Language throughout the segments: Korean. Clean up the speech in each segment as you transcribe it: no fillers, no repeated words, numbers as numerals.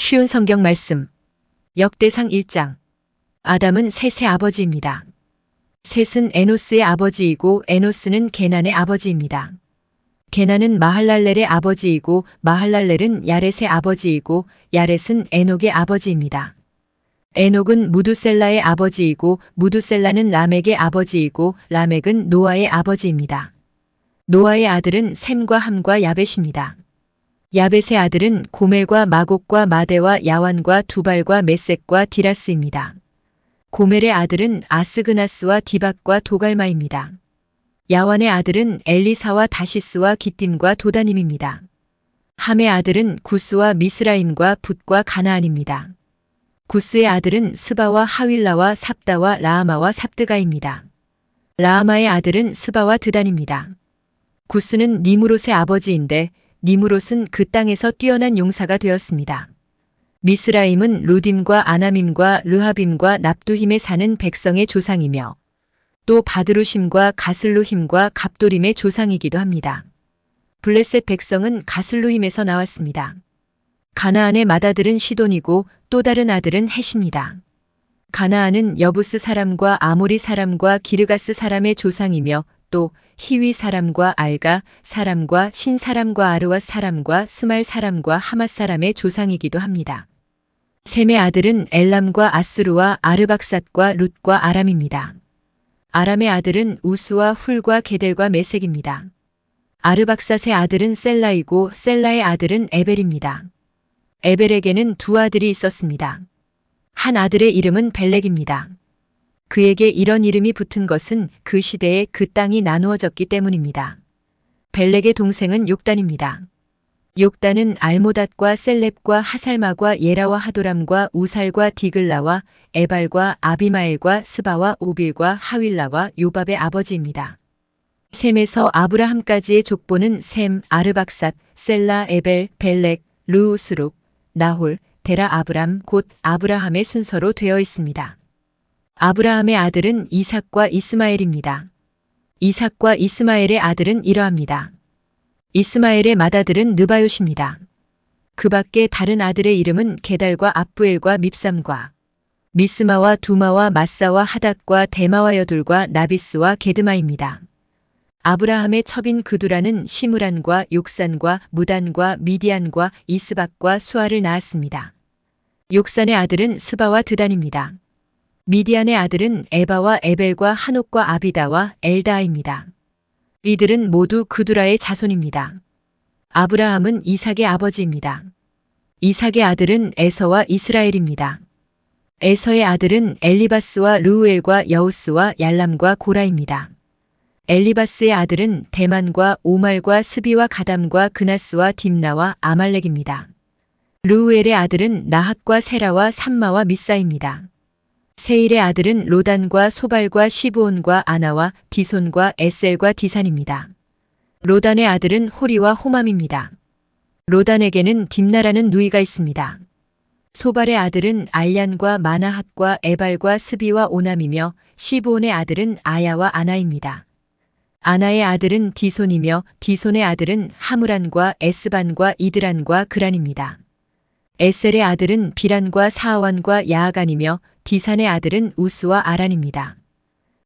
쉬운 성경 말씀. 역대상 1장. 아담은 셋의 아버지입니다. 셋은 에노스의 아버지이고 에노스는 게난의 아버지입니다. 게난은 마할랄렐의 아버지이고 마할랄렐은 야렛의 아버지이고 야렛은 에녹의 아버지입니다. 에녹은 무두셀라의 아버지이고 무두셀라는 라멕의 아버지이고 라멕은 노아의 아버지입니다. 노아의 아들은 셈과 함과 야벳입니다. 야벳의 아들은 고멜과 마곡과 마대와 야완과 두발과 메섹과 디라스입니다. 고멜의 아들은 아스그나스와 디박과 도갈마입니다. 야완의 아들은 엘리사와 다시스와 기띔과 도다님입니다. 함의 아들은 구스와 미스라임과 붓과 가나안입니다. 구스의 아들은 스바와 하윌라와 삽다와 라아마와 삽드가입니다. 라아마의 아들은 스바와 드단입니다. 구스는 니무롯의 아버지인데 니무롯은 그 땅에서 뛰어난 용사가 되었습니다. 미스라임은 루딤과 아나밈과 르하빔과 납두힘에 사는 백성의 조상이며 또 바드루심과 가슬루힘과 갑도림의 조상이기도 합니다. 블레셋 백성은 가슬루힘에서 나왔습니다. 가나안의 맏아들은 시돈이고 또 다른 아들은 헷입니다. 가나안은 여부스 사람과 아모리 사람과 기르가스 사람의 조상이며 또 히위 사람과 알가 사람과 신 사람과 아르와 사람과 스말 사람과 하맛 사람의 조상이기도 합니다. 셈의 아들은 엘람과 아수르와 아르박삿과 룻과 아람입니다. 아람의 아들은 우스와 훌과 게델과 메색입니다. 아르박삿의 아들은 셀라이고 셀라의 아들은 에벨입니다. 에벨에게는 두 아들이 있었습니다. 한 아들의 이름은 벨렉입니다. 그에게 이런 이름이 붙은 것은 그 시대에 그 땅이 나누어졌기 때문입니다. 벨렉의 동생은 욕단입니다. 욕단은 알모닷과 셀렙과 하살마과 예라와 하도람과 우살과 디글라와 에발과 아비마엘과 스바와 오빌과 하윌라와 요밥의 아버지입니다. 셈에서 아브라함까지의 족보는 셈, 아르박삿, 셀라, 에벨, 벨렉, 르우스룩, 나홀, 데라 아브람 곧 아브라함의 순서로 되어 있습니다. 아브라함의 아들은 이삭과 이스마엘입니다. 이삭과 이스마엘의 아들은 이러합니다. 이스마엘의 맏아들은 느바요시입니다. 그 밖에 다른 아들의 이름은 게달과 압부엘과 밉삼과 미스마와 두마와 마사와 하닷과 데마와 여둘과 나비스와 게드마입니다. 아브라함의 첩인 그두라는 시므란과 욕산과 무단과 미디안과 이스박과 수아를 낳았습니다. 욕산의 아들은 스바와 드단입니다. 미디안의 아들은 에바와 에벨과 한옥과 아비다와 엘다아입니다. 이들은 모두 그두라의 자손입니다. 아브라함은 이삭의 아버지입니다. 이삭의 아들은 에서와 이스라엘입니다. 에서의 아들은 엘리바스와 르우엘과 여우스와 얄람과 고라입니다. 엘리바스의 아들은 대만과 오말과 스비와 가담과 그나스와 딥나와 아말렉입니다. 르우엘의 아들은 나핫과 세라와 삼마와 미사입니다. 세일의 아들은 로단과 소발과 시브온과 아나와 디손과 에셀과 디산입니다. 로단의 아들은 호리와 호맘입니다. 로단에게는 딥나라는 누이가 있습니다. 소발의 아들은 알얀과 마나핫과 에발과 스비와 오남이며 시브온의 아들은 아야와 아나입니다. 아나의 아들은 디손이며 디손의 아들은 하무란과 에스반과 이드란과 그란입니다. 에셀의 아들은 비란과 사아완과 야아간이며 디산의 아들은 우스와 아란입니다.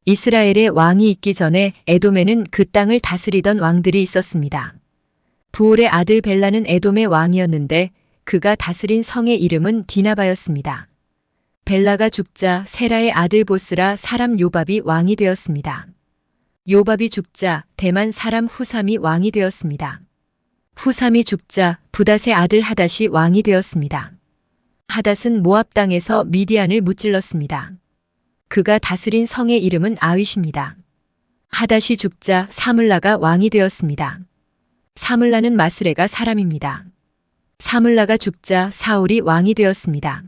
이스라엘의 왕이 있기 전에 에돔에는 그 땅을 다스리던 왕들이 있었습니다. 부올의 아들 벨라는 에돔의 왕이었는데 그가 다스린 성의 이름은 디나바였습니다. 벨라가 죽자 세라의 아들 보스라 사람 요밥이 왕이 되었습니다. 요밥이 죽자 대만 사람 후삼이 왕이 되었습니다. 후삼이 죽자 부닷의 아들 하닷이 왕이 되었습니다. 하닷은 모압 땅에서 미디안을 무찔렀습니다. 그가 다스린 성의 이름은 아윗입니다. 하닷이 죽자 사물라가 왕이 되었습니다. 사물라는 마스레가 사람입니다. 사물라가 죽자 사울이 왕이 되었습니다.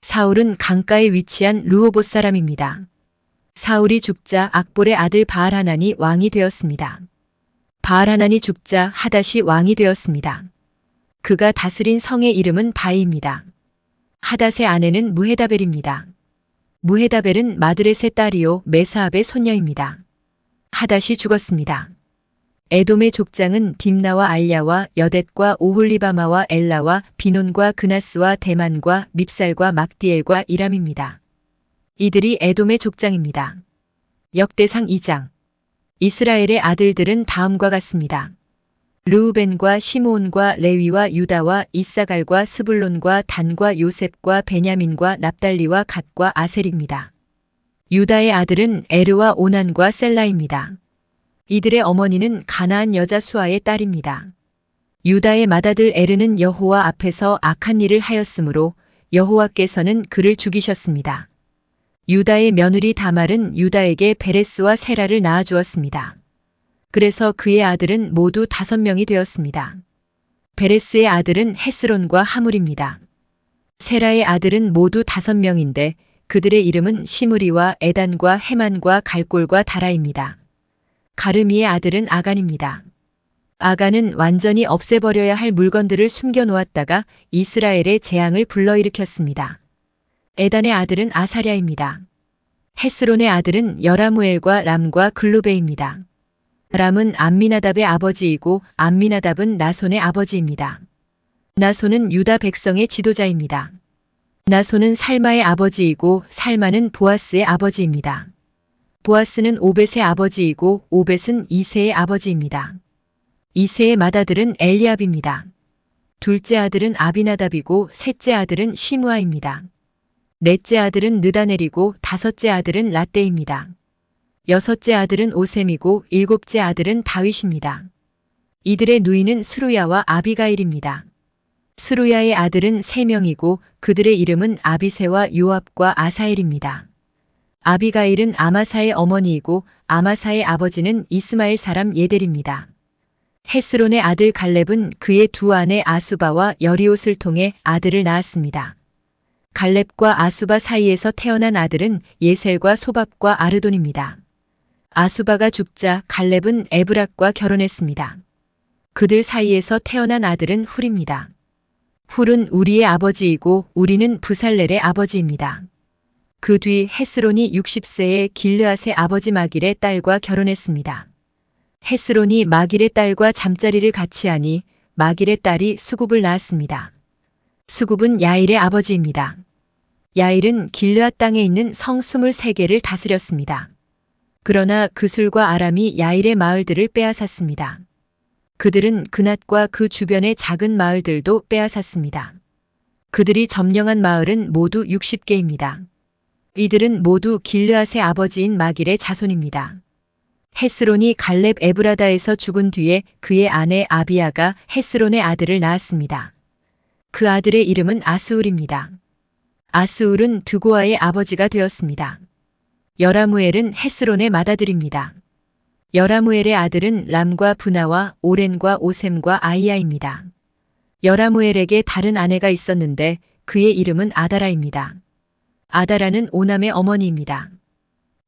사울은 강가에 위치한 르호봇 사람입니다. 사울이 죽자 악볼의 아들 바알하난이 왕이 되었습니다. 바알하난이 죽자 하닷이 왕이 되었습니다. 그가 다스린 성의 이름은 바이입니다. 하닷의 아내는 무헤다벨입니다. 무헤다벨은 마드렛의 딸이요 메사압의 손녀입니다. 하닷이 죽었습니다. 에돔의 족장은 딥나와 알야와 여댓과 오홀리바마와 엘라와 비논과 그나스와 대만과 밉살과 막디엘과 이람입니다. 이들이 에돔의 족장입니다. 역대상 2장. 이스라엘의 아들들은 다음과 같습니다. 르우벤과 시므온과 레위와 유다와 이사갈과 스불론과 단과 요셉과 베냐민과 납달리와 갓과 아셀입니다. 유다의 아들은 에르와 오난과 셀라입니다. 이들의 어머니는 가나안 여자 수아의 딸입니다. 유다의 맏아들 에르는 여호와 앞에서 악한 일을 하였으므로 여호와께서는 그를 죽이셨습니다. 유다의 며느리 다말은 유다에게 베레스와 세라를 낳아주었습니다. 그래서 그의 아들은 모두 5명이 되었습니다. 베레스의 아들은 헤스론과 하물입니다. 세라의 아들은 모두 5명인데 그들의 이름은 시므리와 에단과 헤만과 갈골과 다라입니다. 가르미의 아들은 아간입니다. 아간은 완전히 없애버려야 할 물건들을 숨겨놓았다가 이스라엘의 재앙을 불러일으켰습니다. 에단의 아들은 아사랴입니다. 헤스론의 아들은 여라무엘과 람과 글루베입니다. 람은 암미나답의 아버지이고 암미나답은 나손의 아버지입니다. 나손은 유다 백성의 지도자입니다. 나손은 살마의 아버지이고 살마는 보아스의 아버지입니다. 보아스는 오벳의 아버지이고 오벳은 이세의 아버지입니다. 이세의 맏아들은 엘리압입니다. 둘째 아들은 아비나답이고 셋째 아들은 시므아입니다. 넷째 아들은 느다넬이고 5째 아들은 라떼입니다. 6째 아들은 오셈이고 7째 아들은 다윗입니다. 이들의 누이는 스루야와 아비가일입니다. 스루야의 아들은 3명이고 그들의 이름은 아비세와 요압과 아사엘입니다. 아비가일은 아마사의 어머니이고 아마사의 아버지는 이스마엘 사람 예델입니다. 헤스론의 아들 갈렙은 그의 두 아내 아수바와 여리옷을 통해 아들을 낳았습니다. 갈렙과 아수바 사이에서 태어난 아들은 예셀과 소밥과 아르돈입니다. 아수바가 죽자 갈렙은 에브락과 결혼했습니다. 그들 사이에서 태어난 아들은 훌입니다. 훌은 우리의 아버지이고 우리는 부살렐의 아버지입니다. 그 뒤 헤스론이 60세에 길르앗의 아버지 마길의 딸과 결혼했습니다. 헤스론이 마길의 딸과 잠자리를 같이 하니 마길의 딸이 수굽을 낳았습니다. 수굽은 야일의 아버지입니다. 야일은 길르앗 땅에 있는 성 23개를 다스렸습니다. 그러나 그술과 아람이 야일의 마을들을 빼앗았습니다. 그들은 그낫과 그 주변의 작은 마을들도 빼앗았습니다. 그들이 점령한 마을은 모두 60개입니다. 이들은 모두 길르앗의 아버지인 마길의 자손입니다. 헤스론이 갈렙 에브라다에서 죽은 뒤에 그의 아내 아비야가 헤스론의 아들을 낳았습니다. 그 아들의 이름은 아스울입니다. 아스울은 드고아의 아버지가 되었습니다. 여라무엘은 헤스론의 맏아들입니다. 여라무엘의 아들은 람과 브나와 오렌과 오셈과 아이야입니다. 여라무엘에게 다른 아내가 있었는데 그의 이름은 아다라입니다. 아다라는 오남의 어머니입니다.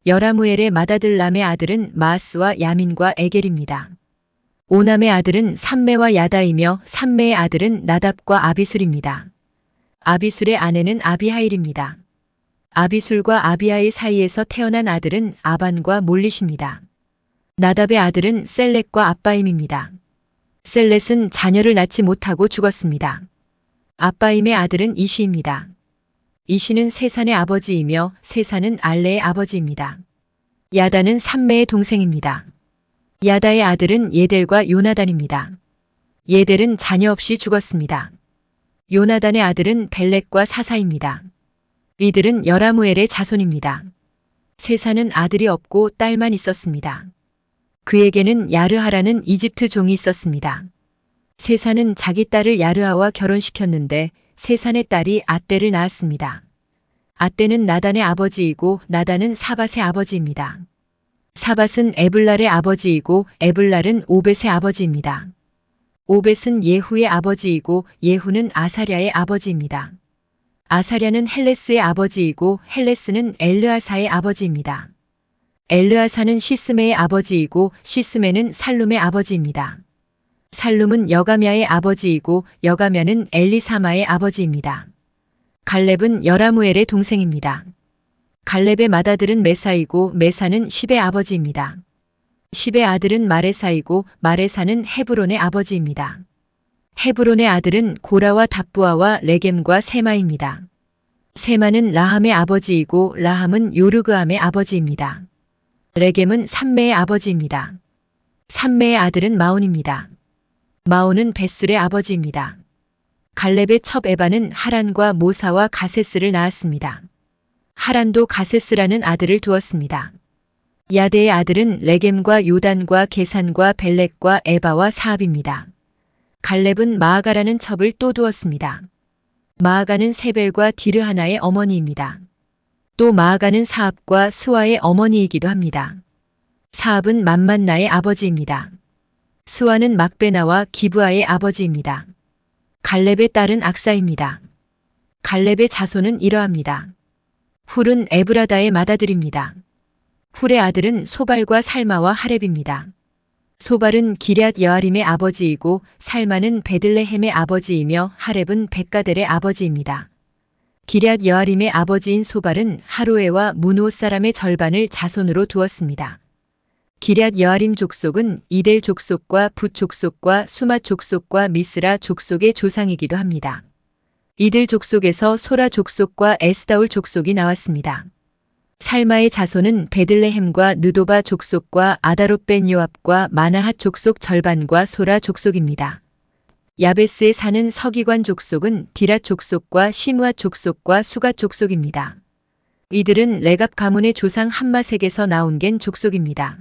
여라무엘의 맏아들 람의 아들은 마아스와 야민과 에겔입니다. 오남의 아들은 삼매와 야다이며 삼매의 아들은 나답과 아비술입니다. 아비술의 아내는 아비하일입니다. 아비술과 아비하일 사이에서 태어난 아들은 아반과 몰릿입니다. 나답의 아들은 셀렛과 아빠임입니다. 셀렛은 자녀를 낳지 못하고 죽었습니다. 아빠임의 아들은 이시입니다. 이시는 세산의 아버지이며 세산은 알레의 아버지입니다. 야다는 삼매의 동생입니다. 야다의 아들은 예델과 요나단입니다. 예델은 자녀 없이 죽었습니다. 요나단의 아들은 벨렉과 사사입니다. 이들은 여라무엘의 자손입니다. 세산은 아들이 없고 딸만 있었습니다. 그에게는 야르하라는 이집트 종이 있었습니다. 세산은 자기 딸을 야르하와 결혼시켰는데 세산의 딸이 아떼를 낳았습니다. 아떼는 나단의 아버지이고 나단은 사밧의 아버지입니다. 사밧은 에블랄의 아버지이고 에블랄은 오벳의 아버지입니다. 오벳은 예후의 아버지이고 예후는 아사랴의 아버지입니다. 아사랴는 헬레스의 아버지이고 헬레스는 엘르아사의 아버지입니다. 엘르아사는 시스메의 아버지이고 시스메는 살룸의 아버지입니다. 살룸은 여가미아의 아버지이고 여가미아는 엘리사마의 아버지입니다. 갈렙은 여라무엘의 동생입니다. 갈렙의 맏아들은 메사이고 메사는 십의 아버지입니다. 십의 아들은 마레사이고 마레사는 헤브론의 아버지입니다. 헤브론의 아들은 고라와 답부아와 레겜과 세마입니다. 세마는 라함의 아버지이고 라함은 요르그암의 아버지입니다. 레겜은 삼매의 아버지입니다. 삼매의 아들은 마온입니다. 마온은 벳술의 아버지입니다. 갈렙의 첩 에바는 하란과 모사와 가세스를 낳았습니다. 하란도 가세스라는 아들을 두었습니다. 야데의 아들은 레겜과 요단과 게산과 벨렉과 에바와 사압입니다. 갈렙은 마아가라는 첩을 또 두었습니다. 마아가는 세벨과 디르하나의 어머니입니다. 또 마아가는 사압과 스와의 어머니이기도 합니다. 사압은 맘만나의 아버지입니다. 스와는 막베나와 기브아의 아버지입니다. 갈렙의 딸은 악사입니다. 갈렙의 자손은 이러합니다. 훌은 에브라다의 맏아들입니다. 훌의 아들은 소발과 살마와 하렙입니다. 소발은 기럇 여아림의 아버지이고 살마는 베들레헴의 아버지이며 하렙은 백가델의 아버지입니다. 기럇 여아림의 아버지인 소발은 하로에와 문호 사람의 절반을 자손으로 두었습니다. 기럇 여아림 족속은 이델 족속과 붓 족속과 수맛 족속과 미스라 족속의 조상이기도 합니다. 이들 족속에서 소라 족속과 에스다울 족속이 나왔습니다. 살마의 자손은 베들레헴과 느도바 족속과 아다롯 벤 요압과 마나핫 족속 절반과 소라 족속입니다. 야베스에 사는 서기관 족속은 디랏 족속과 시므앗 족속과 수갓 족속입니다. 이들은 레갑 가문의 조상 함마색에서 나온 겐 족속입니다.